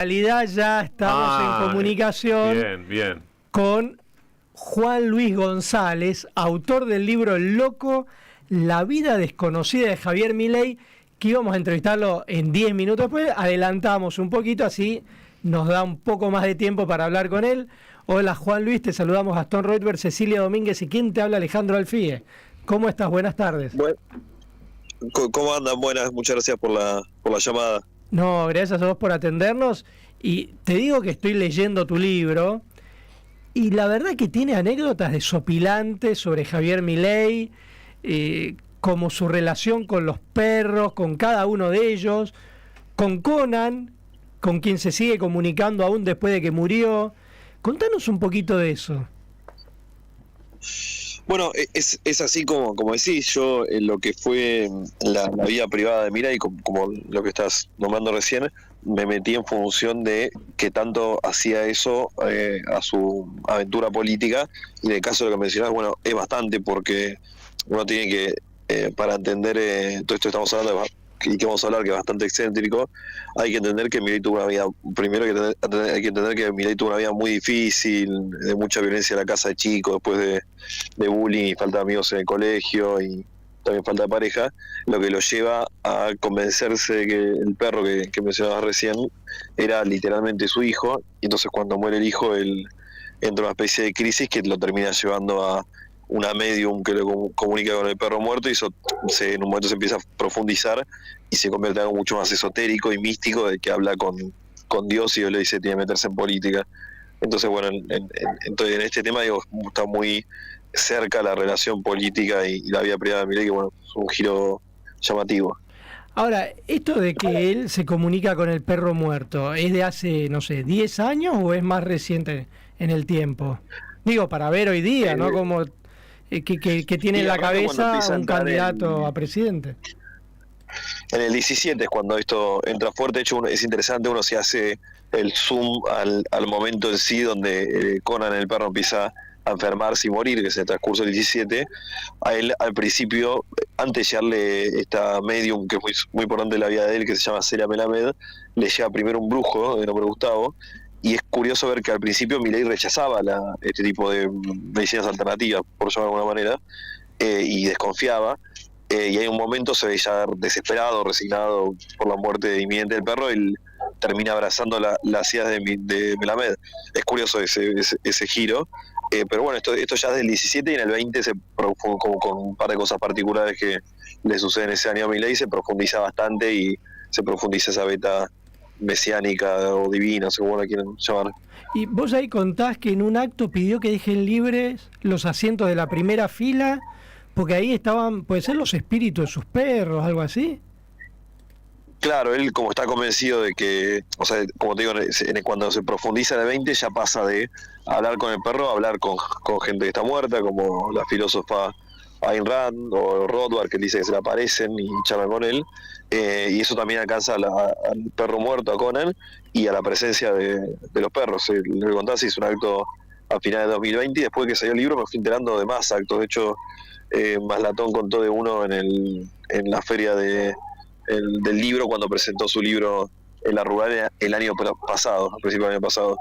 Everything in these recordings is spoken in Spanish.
En realidad ya estamos en comunicación bien. con Juan Luis González, autor del libro El Loco, la vida desconocida de Javier Milei, que íbamos a entrevistarlo en 10 minutos, pues adelantamos un poquito, así nos da un poco más de tiempo para hablar con él. Hola Juan Luis, te saludamos Gastón Reutberg, Cecilia Domínguez y ¿quién te habla? Alejandro Alfie. ¿Cómo estás? Buenas tardes. Bueno, ¿cómo andan? Buenas, muchas gracias por la llamada. No, gracias a vos por atendernos. Y te digo que estoy leyendo tu libro y la verdad que tiene anécdotas desopilantes sobre Javier Milei, como su relación con los perros, con cada uno de ellos, con Conan, con quien se sigue comunicando aún después de que murió. Contanos un poquito de eso. Bueno, es así como decís, yo en lo que fue la vida privada de Milei, como lo que estás nombrando recién, me metí en función de qué tanto hacía eso a su aventura política, y en el caso de lo que mencionás, bueno, es bastante, porque uno tiene que, para entender todo esto que estamos hablando y que vamos a hablar, que es bastante excéntrico, hay que entender que Milei tuvo una vida, primero hay que entender que Milei tuvo una vida muy difícil, de mucha violencia en la casa de chico, después de bullying y falta de amigos en el colegio y también falta de pareja, lo que lo lleva a convencerse de que el perro que mencionabas recién era literalmente su hijo, y entonces cuando muere el hijo, él entra en una especie de crisis que lo termina llevando a una medium que lo comunica con el perro muerto, y eso en un momento se empieza a profundizar y se convierte en algo mucho más esotérico y místico, de que habla con Dios, y Dios le dice tiene que meterse en política. Entonces, bueno, entonces en este tema, digo, está muy cerca la relación política y la vida privada de Milei, que bueno, es un giro llamativo. Ahora, esto de que él se comunica con el perro muerto, ¿es de hace, no sé, 10 años o es más reciente en el tiempo? Digo, para ver hoy día, ¿no? Como que tiene en la cabeza un candidato a presidente. En el 17 es cuando esto entra fuerte. De hecho, es interesante, uno se hace el zoom al momento en sí donde Conan, el perro, empieza a enfermarse y morir, que es el transcurso del 17. A él, al principio, antes de llegarle esta medium, que es muy importante en la vida de él, que se llama Celia Melamed, le llega primero un brujo de nombre Gustavo, y es curioso ver que al principio Milei rechazaba este tipo de medicinas alternativas, por llamarlo de alguna manera, y desconfiaba. Y hay un momento, se ve ya desesperado, resignado por la muerte inminente del perro, y termina abrazando las ideas de Melamed. Es curioso ese giro, pero bueno, esto ya es del 17, y en el 20 como con un par de cosas particulares que le suceden ese año a Milei, se profundiza bastante, y se profundiza esa beta mesiánica o divina, no sé cómo la quieren llamar. Y vos ahí contás que en un acto pidió que dejen libres los asientos de la primera fila, porque ahí estaban, puede ser, los espíritus de sus perros, algo así. Claro, él como está convencido de que, o sea, como te digo, cuando se profundiza en el 20 ya pasa de hablar con el perro a hablar con gente que está muerta, como la filósofa Ayn Rand o Rothbard, que dice que se le aparecen y charlan con él, y eso también alcanza al perro muerto, a Conan, y a la presencia de los perros. Le contás, hizo un acto a finales de 2020, y después que salió el libro me fui enterando de más actos. De hecho, Maslatón contó de uno en la feria del libro, cuando presentó su libro en la rural el año pasado, al principio del año pasado,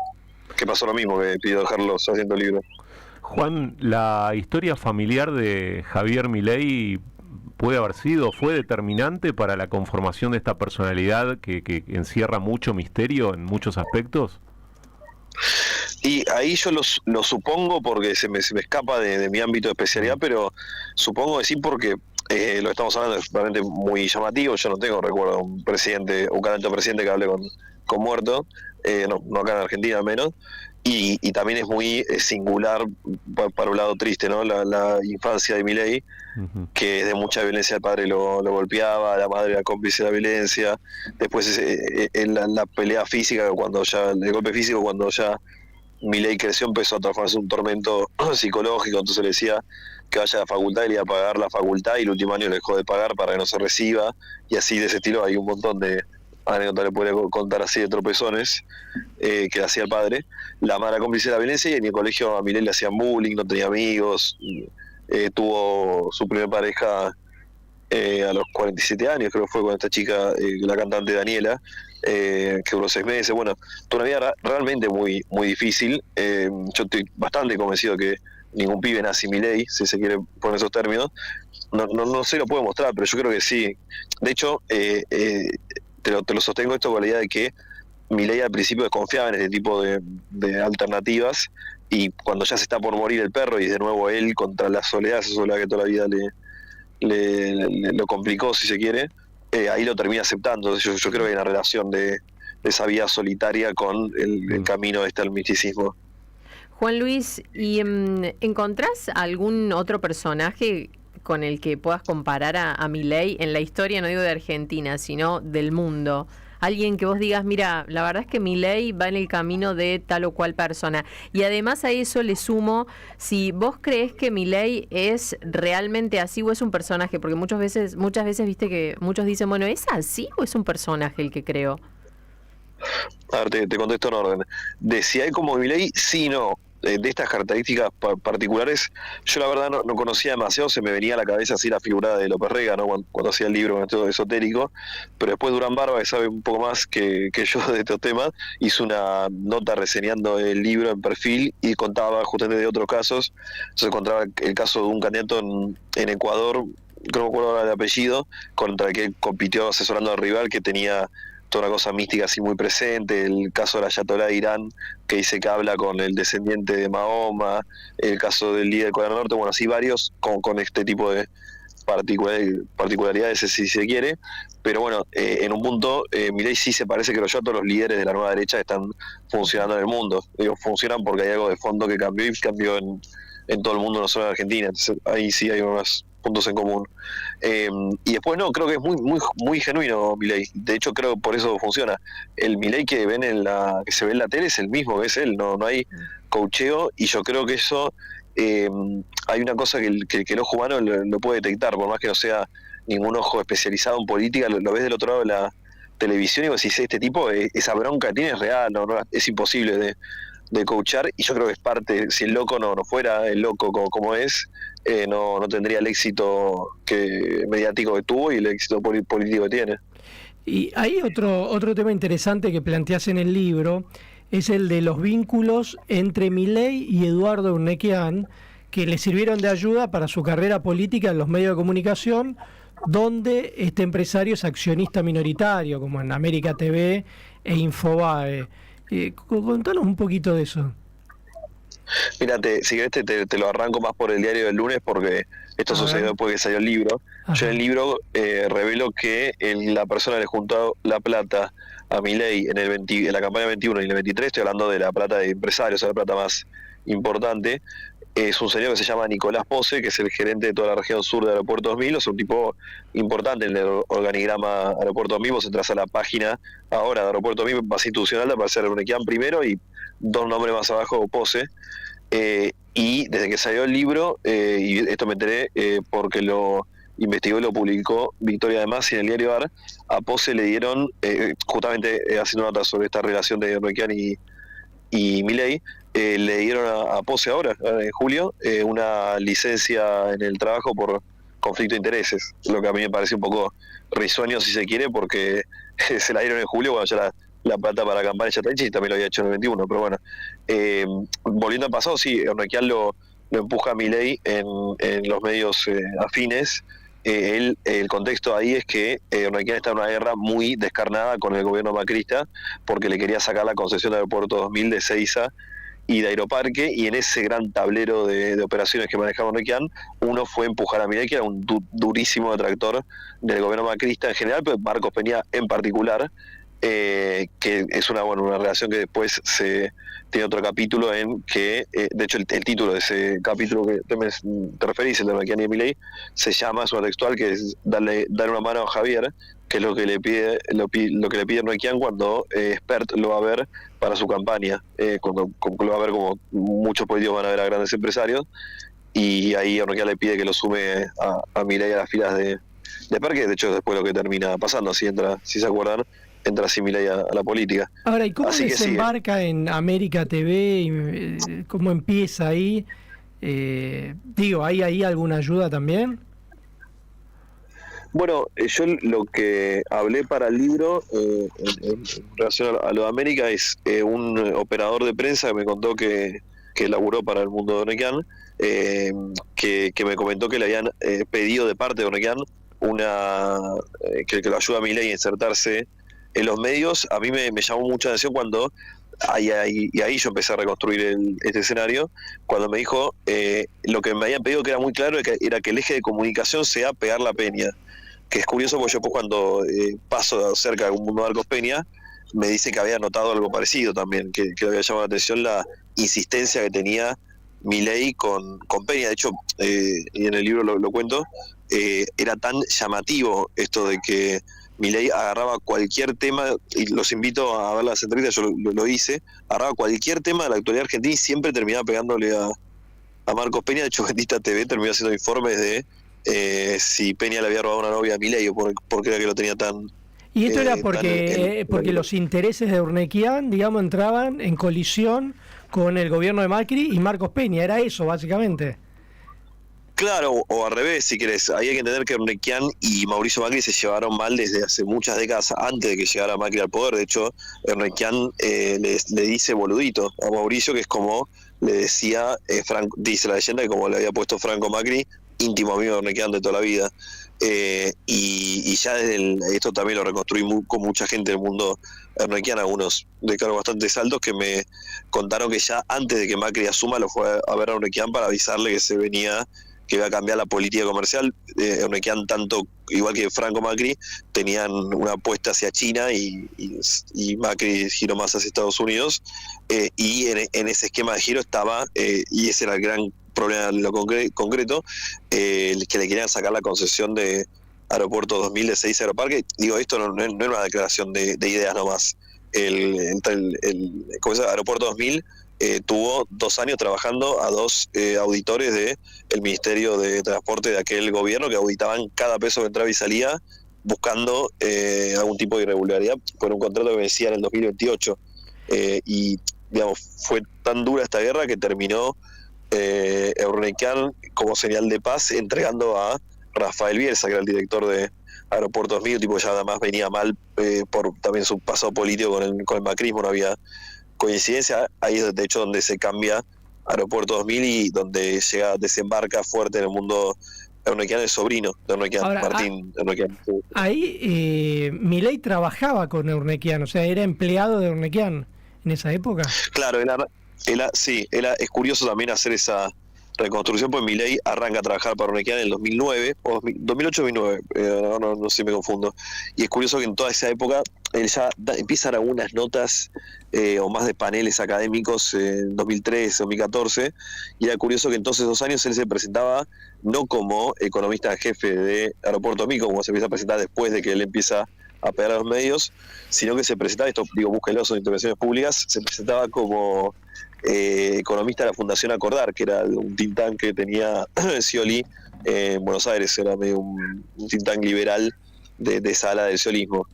que pasó lo mismo, que pidió dejarlos haciendo el libro. Juan, la historia familiar de Javier Milei puede haber sido, fue determinante para la conformación de esta personalidad que encierra mucho misterio en muchos aspectos. Y ahí yo lo supongo, porque se me escapa de mi ámbito de especialidad, pero supongo que sí, porque lo estamos hablando, es realmente muy llamativo. Yo no tengo recuerdo de un presidente, un candidato a presidente que hable con muerto, no acá en Argentina al menos, y también es muy singular, para un lado triste, ¿no? La infancia de Milei, que de mucha violencia, el padre lo golpeaba, la madre era cómplice de la violencia, después la pelea física, el golpe físico, cuando ya Milei creció, empezó a transformarse en un tormento psicológico. Entonces le decía que vaya a la facultad y le iba a pagar la facultad, y el último año le dejó de pagar para que no se reciba, y así de ese estilo hay un montón de anécdotas, le puedo contar así, de tropezones que le hacía el padre. La madre era cómplice de la violencia, y en el colegio a Milei le hacían bullying, no tenía amigos, tuvo su primera pareja a los 47 años, creo que fue con esta chica, la cantante Daniela, que duró 6 meses. Bueno, toda una vida realmente muy, muy difícil. Yo estoy bastante convencido que ningún pibe nace Milei, si se quiere poner esos términos. No se lo puedo mostrar, pero yo creo que sí. De hecho, te lo sostengo esto con la idea de que Milei al principio desconfiaba en este tipo de alternativas, y cuando ya se está por morir el perro y de nuevo él contra la soledad, esa soledad que toda la vida lo complicó, si se quiere, ahí lo termina aceptando. Yo creo que hay una relación de esa vida solitaria con el camino al misticismo. Juan Luis, ¿y encontrás algún otro personaje con el que puedas comparar a Milei en la historia, no digo de Argentina, sino del mundo? Alguien que vos digas, mira, la verdad es que Milei va en el camino de tal o cual persona. Y además a eso le sumo, si vos crees que Milei es realmente así o es un personaje, porque muchas veces viste que muchos dicen, bueno, ¿es así o es un personaje el que creo? A ver, te contesto en orden. De si hay como Milei, sí, no. De estas características particulares, yo la verdad no conocía demasiado. Se me venía a la cabeza así la figura de López Rega, ¿no? Cuando hacía el libro con esto esotérico, pero después Durán Barba, que sabe un poco más que yo de estos temas, hizo una nota reseñando el libro en Perfil y contaba justamente de otros casos. Entonces contaba el caso de un candidato en Ecuador, no me acuerdo ahora el apellido, contra el que compitió asesorando al rival, que tenía toda una cosa mística así muy presente. El caso de la Ayatolá de Irán, que dice que habla con el descendiente de Mahoma, el caso del líder de Corea del Norte, bueno, así varios con este tipo de particularidades, si se quiere. Pero bueno, en un punto, Milei sí se parece, creo yo, a todos los líderes de la nueva derecha que están funcionando en el mundo. Digo, funcionan porque hay algo de fondo que cambió, y cambió en todo el mundo, no solo en Argentina. Entonces ahí sí hay unos puntos en común. Y después no, creo que es muy genuino Milei. De hecho, creo que por eso funciona. El Milei que que se ve en la tele es el mismo que es él, no hay coacheo, y yo creo que eso, hay una cosa que el ojo humano lo puede detectar, por más que no sea ningún ojo especializado en política. Lo ves del otro lado de la televisión y vos decís, este tipo, esa bronca que tiene es real, no es imposible de coachar, y yo creo que es parte. Si el loco no fuera el loco como es, no tendría el éxito mediático que tuvo y el éxito político que tiene. Y hay otro tema interesante que planteás en el libro, es el de los vínculos entre Milei y Eduardo Urnequian, que le sirvieron de ayuda para su carrera política en los medios de comunicación, donde este empresario es accionista minoritario, como en América TV e Infobae. Contanos un poquito de eso. Mírate, si querés te lo arranco más por el diario del lunes, porque esto sucedió después de que salió el libro. Ajá. Yo en el libro revelo que la persona le juntó la plata a Milei en la campaña 21 y en el 23, estoy hablando de la plata de empresarios, la plata más importante. Es un señor que se llama Nicolás Pose, que es el gerente de toda la región sur de Aeropuerto 2000, es un tipo importante en el organigrama Aeropuerto 2000. Vos entras a la página ahora de Aeropuerto 2000, más institucional, aparece Urnequian primero y dos nombres más abajo, Pose. Y desde que salió el libro, y esto me enteré porque lo investigó y lo publicó Victoria de Masi en el diario AR, a Pose le dieron, justamente haciendo notas sobre esta relación de Urnequian y Milei, le dieron a Pose ahora, en julio, una licencia en el trabajo por conflicto de intereses, lo que a mí me parece un poco risueño, si se quiere, porque se la dieron en julio cuando ya la plata para la campaña ya está hecha, y también lo había hecho en el 21, pero bueno. Volviendo al pasado, sí, Urnequian lo empuja a Milei en los medios afines. El contexto ahí es que Urnequian está en una guerra muy descarnada con el gobierno macrista, porque le quería sacar la concesión de Aeropuerto 2000 de Ezeiza y de Aeroparque, y en ese gran tablero de operaciones que manejaba Urnequian, uno fue empujar a Milei, que era un durísimo detractor del gobierno macrista en general, pero Marcos Peña en particular, que es una relación que después se tiene otro capítulo en que, de hecho el título de ese capítulo que te referís, el de Urnequian y Milei, se llama, es una textual, que es darle una mano a Javier, que es lo que le pide Urnequian cuando Spert lo va a ver para su campaña, cuando lo va a ver como muchos políticos van a ver a grandes empresarios, y ahí Urnequian le pide que lo sume a Milei a las filas de Spert, que de hecho después lo que termina pasando, si se acuerdan, entra así Milei a la política. Ahora, ¿y cómo desembarca en América TV? ¿Cómo empieza ahí? ¿Hay ahí alguna ayuda también? Bueno, yo lo que hablé para el libro en relación a lo de América es un operador de prensa que me contó que laburó para el mundo de Ornequian, que me comentó que le habían pedido de parte de Ornequian que lo ayuda a Milei a insertarse en los medios. A mí me llamó mucha atención cuando y ahí yo empecé a reconstruir este escenario, cuando me dijo lo que me habían pedido, que era muy claro, era que el eje de comunicación sea pegar la peña, que es curioso porque yo cuando paso cerca de un mundo de Arcos Peña, me dice que había notado algo parecido también, que le había llamado la atención la insistencia que tenía Milei con Peña. De hecho, y en el libro lo cuento, era tan llamativo esto de que Milei agarraba cualquier tema, y los invito a ver las entrevistas, yo lo hice, agarraba cualquier tema de la actualidad argentina y siempre terminaba pegándole a Marcos Peña. De hecho, Bendita TV terminó haciendo informes de si Peña le había robado una novia a Milei o por qué era que lo tenía tan... Y esto era porque los intereses de Urnequian, digamos, entraban en colisión con el gobierno de Macri y Marcos Peña, era eso básicamente. Claro, o al revés, si querés. Ahí hay que entender que Urnequian y Mauricio Macri se llevaron mal desde hace muchas décadas antes de que llegara Macri al poder. De hecho, Urnequian le dice boludito a Mauricio, que es como le decía, dice la leyenda, que como le había puesto Franco Macri, íntimo amigo de Urnequian de toda la vida. Y ya esto también lo reconstruí con mucha gente del mundo Urnequian, algunos de cargos bastante altos, que me contaron que ya antes de que Macri asuma lo fue a ver a Urnequian para avisarle que iba a cambiar la política comercial. Urnequian, tanto igual que Franco Macri, tenían una apuesta hacia China y Macri giró más hacia Estados Unidos, y en ese esquema de giro estaba, y ese era el gran problema de lo concreto, que le querían sacar la concesión de Aeropuerto 2000 de Ezeiza Aeroparque. Digo, esto no es una declaración de ideas nomás. ¿Cómo se llama? Aeropuerto 2000 tuvo 2 años trabajando a 2 auditores del Ministerio de Transporte de aquel gobierno, que auditaban cada peso que entraba y salía buscando algún tipo de irregularidad por un contrato que vencía en el 2028. Y digamos, fue tan dura esta guerra que terminó Urnequian como señal de paz entregando a Rafael Bielsa, que era el director de Aeropuerto 2000, tipo ya además venía mal por también su pasado político con el macrismo, no había coincidencia. Ahí es de hecho donde se cambia Aeropuerto 2000 y donde desembarca fuerte en el mundo Urnequian, el sobrino de Urnequian, Martín Urnequian. Ahí Milei trabajaba con Urnequian, o sea, era empleado de Urnequian en esa época. Claro, es curioso también hacer esa reconstrucción, pues Milei arranca a trabajar para Urnequian en el 2009, o 2008-2009, no sé si me confundo. Y es curioso que en toda esa época él ya empieza a dar algunas notas o más de paneles académicos en 2013, 2014, y era curioso que en todos esos años él se presentaba no como economista jefe de Aeropuerto Mico, como se empieza a presentar después de que él empieza a pegar a los medios, sino que se presentaba, esto digo, búsquenlo, son intervenciones públicas, se presentaba como economista de la Fundación Acordar, que era un think tank que tenía Scioli en Buenos Aires, era medio un think tank liberal de esa ala del sciolismo.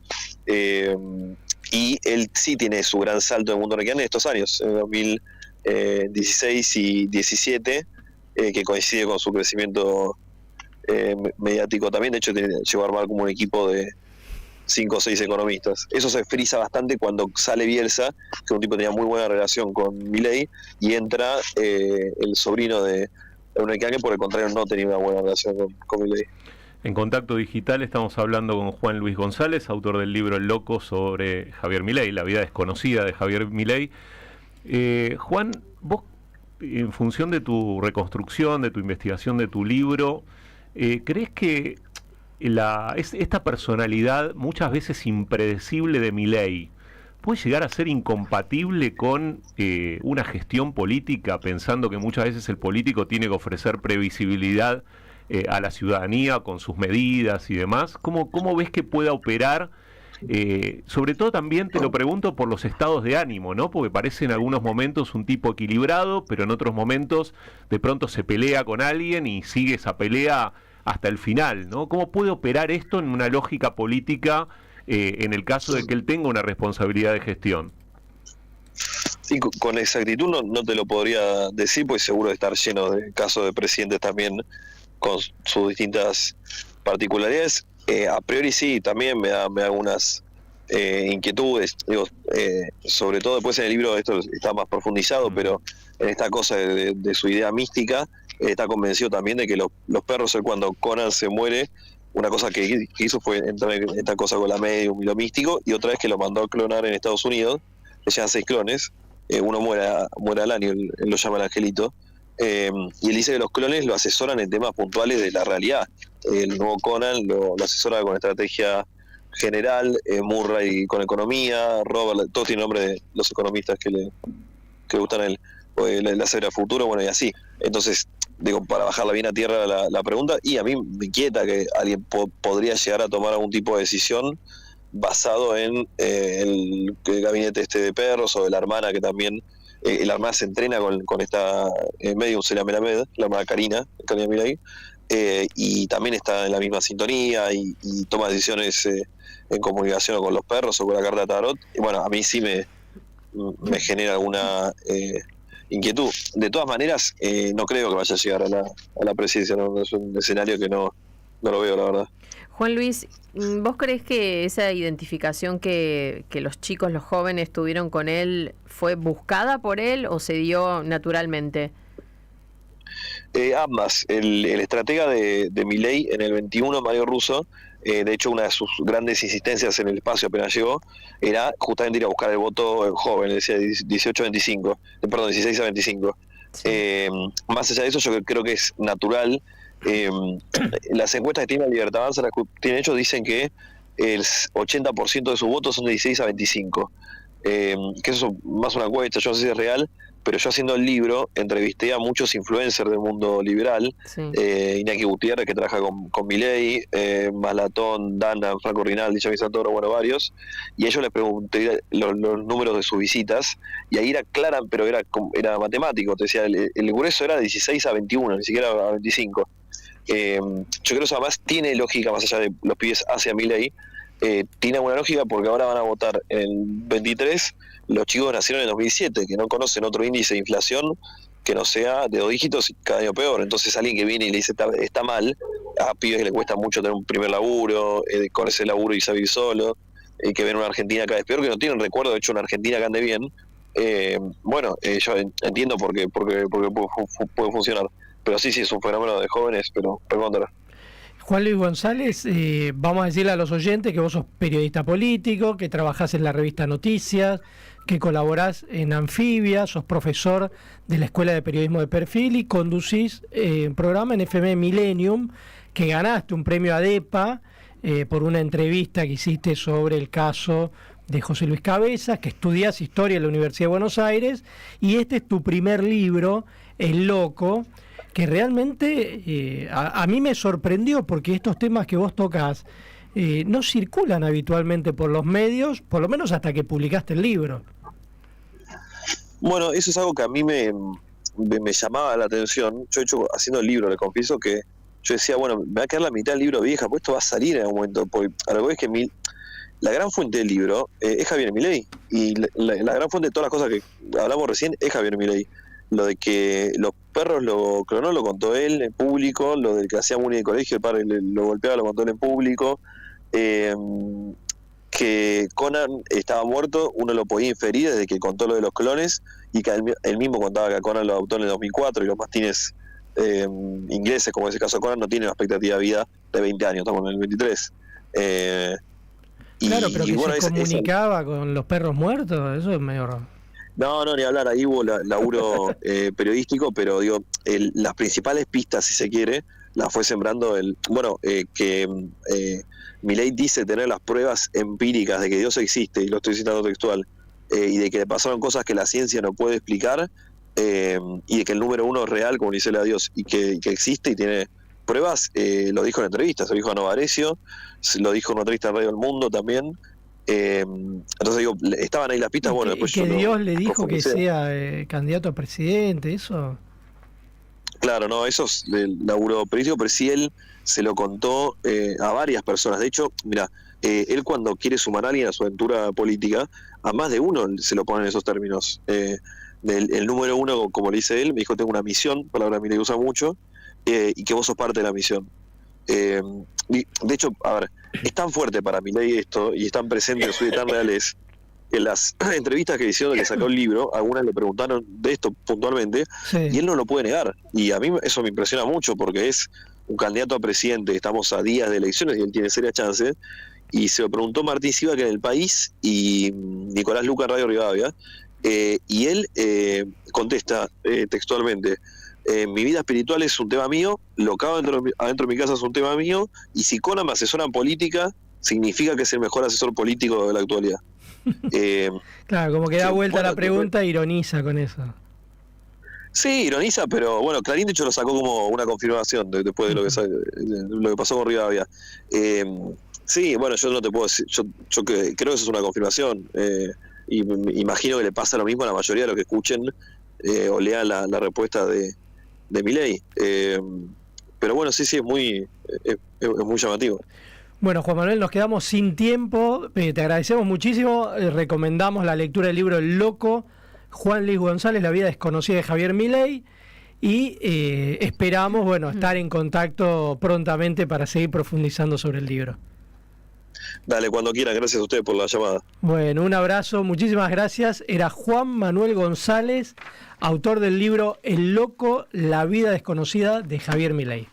Y él sí tiene su gran salto en el mundo urnequiano en estos años, en 2016 y 17, que coincide con su crecimiento mediático también. De hecho, llegó a armar como un equipo de 5 o 6 economistas. Eso se frisa bastante cuando sale Bielsa, que un tipo que tenía muy buena relación con Milei, y entra el sobrino de Urnequian, que por el contrario no tenía una buena relación con Milei. En Contacto Digital estamos hablando con Juan Luis González, autor del libro El Loco sobre Javier Milei, la vida desconocida de Javier Milei. Juan, vos, en función de tu reconstrucción, de tu investigación, de tu libro, ¿crees que esta personalidad muchas veces impredecible de Milei puede llegar a ser incompatible con una gestión política, pensando que muchas veces el político tiene que ofrecer previsibilidad a la ciudadanía con sus medidas y demás? ¿Cómo ves que pueda operar? Sobre todo también te lo pregunto por los estados de ánimo, ¿no? Porque parece en algunos momentos un tipo equilibrado, pero en otros momentos de pronto se pelea con alguien y sigue esa pelea hasta el final, ¿no? ¿Cómo puede operar esto en una lógica política en el caso de que él tenga una responsabilidad de gestión? Sí, con exactitud no te lo podría decir, pues seguro de estar lleno de casos de presidentes también con sus distintas particularidades. A priori sí, también me da algunas inquietudes, digo, sobre todo después en el libro esto está más profundizado, pero en esta cosa de su idea mística, está convencido también de que los perros, él cuando Conan se muere, una cosa que hizo fue entrar en esta cosa con la medium y lo místico, y otra vez que lo mandó a clonar en Estados Unidos, le llevan 6 clones, uno muere al año, él lo llama el angelito, y él dice que los clones lo asesoran en temas puntuales de la realidad. El nuevo Conan lo asesora con estrategia general, Murray con economía, Robert, todo tiene nombre de los economistas que le gustan a él, la Cebra Futuro, bueno, y así. Entonces, digo, para bajarla bien a tierra la pregunta, y a mí me inquieta que alguien podría llegar a tomar algún tipo de decisión basado en el gabinete de perros, o de la hermana que también, la hermana se entrena con esta medium, Celia Melamed, la hermana Karina Milei, y también está en la misma sintonía y toma decisiones en comunicación con los perros o con la carta de tarot. Y bueno, a mí sí me genera alguna inquietud. De todas maneras, no creo que vaya a llegar a la presidencia, no es un escenario que no lo veo, la verdad. Juan Luis, ¿vos creés que esa identificación que los chicos, los jóvenes tuvieron con él fue buscada por él o se dio naturalmente? Ambas. El estratega de Milei en el 21, Mario Russo, de hecho una de sus grandes insistencias en el espacio apenas llegó, era justamente ir a buscar el voto joven, decía 18-25, perdón, 16-25. Sí. Más allá de eso, yo creo que es natural. Las encuestas que tiene la Libertad Avanza, las que tienen ellos, dicen que el 80% de sus votos son de 16-25. Que eso es más una encuesta, yo no sé si es real, pero yo haciendo el libro entrevisté a muchos influencers del mundo liberal, sí. Iñaki Gutiérrez, que trabaja con Milei, Malatón, Dana, Franco Rinaldi, Xavi Santoro, bueno, varios, y a ellos les pregunté los números de sus visitas, y ahí era clara, pero era matemático, te decía, el grueso era de 16-21, ni siquiera a 25. Yo creo que eso además tiene lógica, más allá de los pibes hacia Milei, tiene buena lógica porque ahora van a votar en el 23 los chicos que nacieron en 2007, que no conocen otro índice de inflación que no sea de 2 dígitos y cada año peor. Entonces alguien que viene y le dice está mal, a pibes que le cuesta mucho tener un primer laburo, con ese laburo y salir solo, que ven una Argentina cada vez peor, que no tienen recuerdo de hecho una Argentina que ande bien, yo entiendo por qué puede funcionar. Pero sí, es un fenómeno de jóvenes, pero contra. Juan Luis González, vamos a decirle a los oyentes que vos sos periodista político, que trabajás en la revista Noticias, que colaborás en Anfibia, sos profesor de la Escuela de Periodismo de Perfil y conducís un programa en FM Millennium, que ganaste un premio ADEPA por una entrevista que hiciste sobre el caso de José Luis Cabezas, que estudiás Historia en la Universidad de Buenos Aires, y este es tu primer libro, El Loco, que realmente a mí me sorprendió porque estos temas que vos tocás no circulan habitualmente por los medios, por lo menos hasta que publicaste el libro. Bueno, eso es algo que a mí me llamaba la atención. Yo, de hecho, haciendo el libro, le confieso que yo decía, bueno, me va a quedar la mitad del libro vieja, pues esto va a salir en algún momento. Porque a lo que es que la gran fuente del libro es Javier Milei, y la gran fuente de todas las cosas que hablamos recién es Javier Milei. Lo de que los perros lo clonó lo contó él en público, lo del que hacía bullying en el colegio, el padre lo golpeaba, lo contó él en público, que Conan estaba muerto, uno lo podía inferir desde que contó lo de los clones, y que él mismo contaba que a Conan lo adoptó en el 2004, y los mastines ingleses, como en ese caso Conan, no tienen una expectativa de vida de 20 años, estamos en el 23. Claro, pero que bueno, se comunicaba con los perros muertos, eso es medio raro. No, ni hablar, ahí hubo laburo periodístico, pero digo, las principales pistas, si se quiere, las fue sembrando que Milei dice tener las pruebas empíricas de que Dios existe, y lo estoy citando textual, y de que le pasaron cosas que la ciencia no puede explicar, y de que el número 1 es real, como dice la Dios, y que existe y tiene pruebas, lo dijo en entrevistas, lo dijo a Novarecio, lo dijo en una entrevista en Radio El Mundo también. Entonces digo, estaban ahí las pistas, bueno, después que Dios le dijo que sea candidato a presidente, eso. Claro, no, eso es del laburo periodístico, pero sí él se lo contó a varias personas. De hecho, mira, él cuando quiere sumar a alguien a su aventura política, a más de uno se lo pone en esos términos. El número 1, como le dice él, me dijo, tengo una misión, palabra que me usa mucho, y que vos sos parte de la misión. De hecho, a ver, es tan fuerte para Milei esto, y es tan presente en su vida tan reales, que las entrevistas que hicieron de que sacó el libro, algunas le preguntaron de esto puntualmente, Sí. y él no lo puede negar. Y a mí eso me impresiona mucho, porque es un candidato a presidente, estamos a días de elecciones y él tiene serias chances, y se lo preguntó Martín Silva, que en El País, y Nicolás Luca en Radio Rivadavia, y él contesta textualmente: mi vida espiritual es un tema mío, lo que hago adentro de mi casa es un tema mío, y si Conan me asesora en política, significa que es el mejor asesor político de la actualidad. Claro, como que da Sí, vuelta bueno, la pregunta e ironiza con eso. Sí, ironiza, pero bueno, Clarín de hecho lo sacó como una confirmación después de lo que pasó con Rivadavia. Sí, bueno, yo no te puedo decir, yo creo que eso es una confirmación, y me imagino que le pasa lo mismo a la mayoría de los que escuchen o lean la respuesta de Milei. Pero bueno, sí, es muy llamativo. Bueno, Juan Manuel, nos quedamos sin tiempo. Te agradecemos muchísimo. Recomendamos la lectura del libro El Loco, Juan Luis González, la vida desconocida de Javier Milei. Y esperamos, bueno, estar en contacto prontamente para seguir profundizando sobre el libro. Dale, cuando quieran. Gracias a ustedes por la llamada. Bueno, un abrazo, muchísimas gracias. Era Juan Manuel González, autor del libro El Loco, la vida desconocida de Javier Milei.